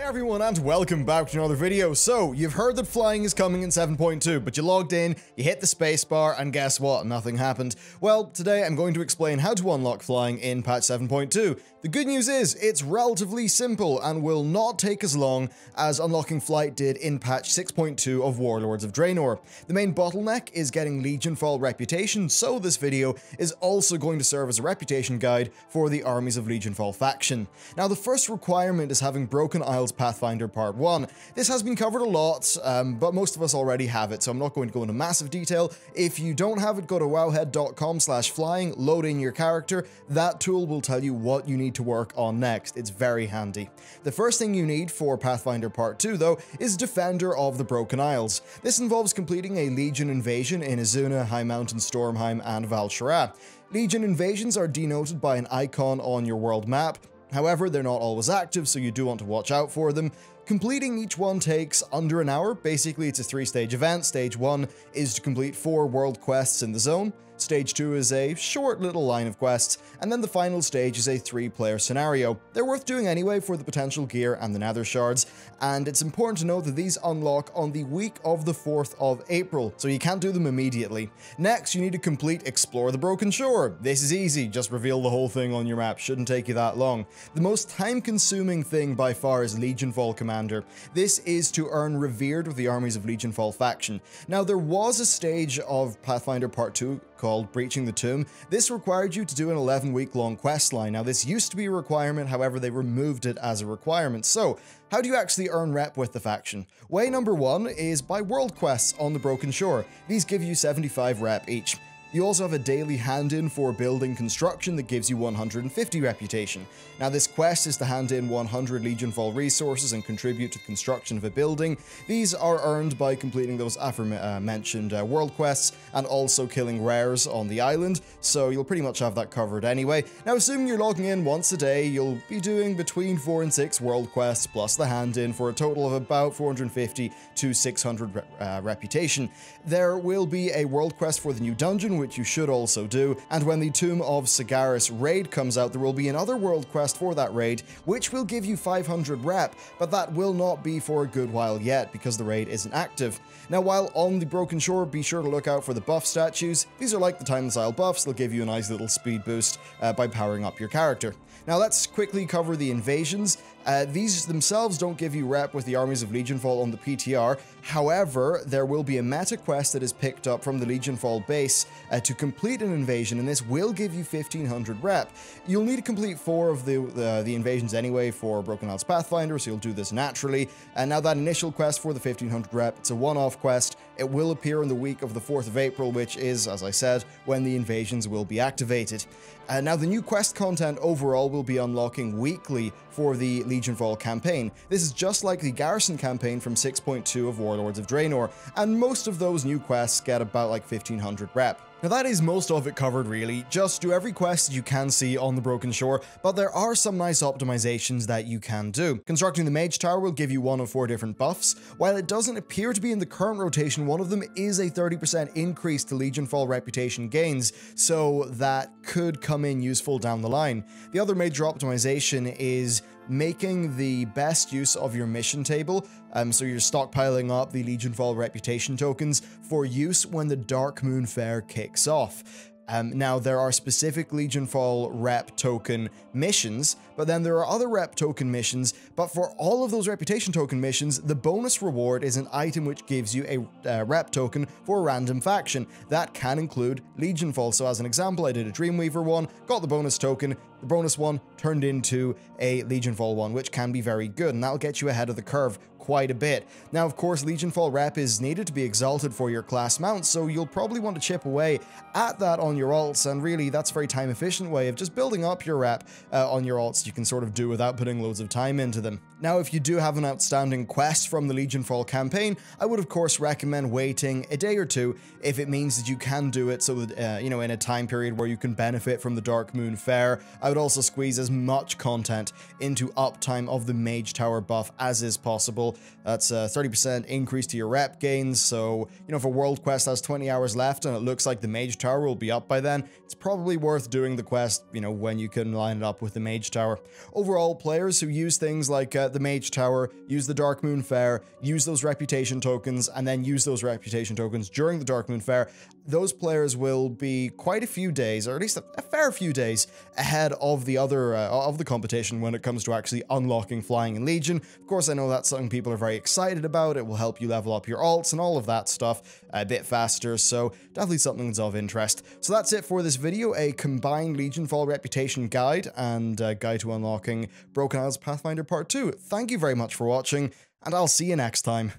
Everyone, and welcome back to another video. So, you've heard that flying is coming in 7.2, but you logged in, you hit the spacebar, and guess what? Nothing happened. Well, today I'm going to explain how to unlock flying in patch 7.2. The good news is, it's relatively simple and will not take as long as unlocking flight did in patch 6.2 of Warlords of Draenor. The main bottleneck is getting Legionfall reputation, so this video is also going to serve as a reputation guide for the Armies of Legionfall faction. Now, the first requirement is having Broken Isles Pathfinder Part 1. This has been covered a lot, but most of us already have it, so I'm not going to go into massive detail. If you don't have it, go to wowhead.com/flying, load in your character. That tool will tell you what you need to work on next. It's very handy. The first thing you need for Pathfinder Part 2, though, is Defender of the Broken Isles. This involves completing a Legion invasion in Azsuna, High Mountain, Stormheim, and Val'Sharah. Legion invasions are denoted by an icon on your world map. However, they're not always active, so you do want to watch out for them. Completing each one takes under an hour. Basically, it's a 3-stage event. Stage 1 is to complete 4 world quests in the zone. Stage 2 is a short little line of quests, and then the final stage is a 3-player scenario. They're worth doing anyway for the potential gear and the nether shards, and it's important to note that these unlock on the week of the 4th of April, so you can't do them immediately. Next, you need to complete Explore the Broken Shore. This is easy, just reveal the whole thing on your map, shouldn't take you that long. The most time-consuming thing by far is Legionfall Commander. This is to earn Revered with the Armies of Legionfall faction. Now, there was a stage of Pathfinder Part 2 called Breaching the Tomb. This required you to do an 11-week-long quest line. Now, this used to be a requirement, however, they removed it as a requirement. So, how do you actually earn rep with the faction? Way number 1 is by world quests on the Broken Shore. These give you 75 rep each. You also have a daily hand-in for building construction that gives you 150 reputation. Now, this quest is to hand in 100 Legionfall resources and contribute to the construction of a building. These are earned by completing those aforementioned world quests and also killing rares on the island, so you'll pretty much have that covered anyway. Now, assuming you're logging in once a day, you'll be doing between 4 and 6 world quests plus the hand-in for a total of about 450 to 600 reputation. There will be a world quest for the new dungeon, which you should also do, and when the Tomb of Sagaris raid comes out, there will be another world quest for that raid, which will give you 500 rep, but that will not be for a good while yet, because the raid isn't active. Now, while on the Broken Shore, be sure to look out for the buff statues. These are like the Timeless Isle buffs, they'll give you a nice little speed boost by powering up your character. Now, let's quickly cover the invasions. These themselves don't give you rep with the Armies of Legionfall on the PTR. However, there will be a meta quest that is picked up from the Legionfall base to complete an invasion, and this will give you 1500 rep. You'll need to complete 4 of the invasions anyway for Broken Isles Pathfinder, so you'll do this naturally. And now that initial quest for the 1500 rep, it's a one-off quest. It will appear in the week of the 4th of April, which is, as I said, when the invasions will be activated. Now, the new quest content overall will be unlocking weekly for the Legionfall campaign. This is just like the Garrison campaign from 6.2 of Warlords of Draenor, and most of those new quests get about like 1500 rep. Now, that is most of it covered, really. Just do every quest you can see on the Broken Shore, but there are some nice optimizations that you can do. Constructing the Mage Tower will give you 1 of 4 different buffs. While it doesn't appear to be in the current rotation, one of them is a 30% increase to Legionfall reputation gains, so that could come in useful down the line. The other major optimization is making the best use of your mission table, so you're stockpiling up the Legionfall reputation tokens for use when the Dark Moon Fair kicks off. Now, there are specific Legionfall rep token missions, but then there are other rep token missions, but for all of those reputation token missions, the bonus reward is an item which gives you a rep token for a random faction. That can include Legionfall. So as an example, I did a Dreamweaver one, got the bonus token, the bonus one turned into a Legionfall one, which can be very good, and that'll get you ahead of the curve quite a bit. Now, of course, Legionfall rep is needed to be exalted for your class mount, so you'll probably want to chip away at that on your alts, and really that's a very time efficient way of just building up your rep on your alts you can sort of do without putting loads of time into them. Now, if you do have an outstanding quest from the Legionfall campaign, I would of course recommend waiting a day or two if it means that you can do it so that, you know, in a time period where you can benefit from the Dark Moon Fair. I would also squeeze as much content into uptime of the Mage Tower buff as is possible. That's a 30% increase to your rep gains, so, you know, if a world quest has 20 hours left and it looks like the Mage Tower will be up by then, it's probably worth doing the quest, you know, when you can line it up with the Mage Tower. Overall, players who use things like the Mage Tower, use the Darkmoon Faire, use those reputation tokens, and then use those reputation tokens during the Darkmoon Faire, those players will be quite a few days, or at least a fair few days, ahead of the other of the competition when it comes to actually unlocking flying in Legion. Of course, I know that's something people are very excited about. It will help you level up your alts and all of that stuff a bit faster, so definitely something that's of interest. So that's it for this video, a combined Legion Fall reputation guide and guide to unlocking Broken Isles Pathfinder Part 2. Thank you very much for watching, and I'll see you next time.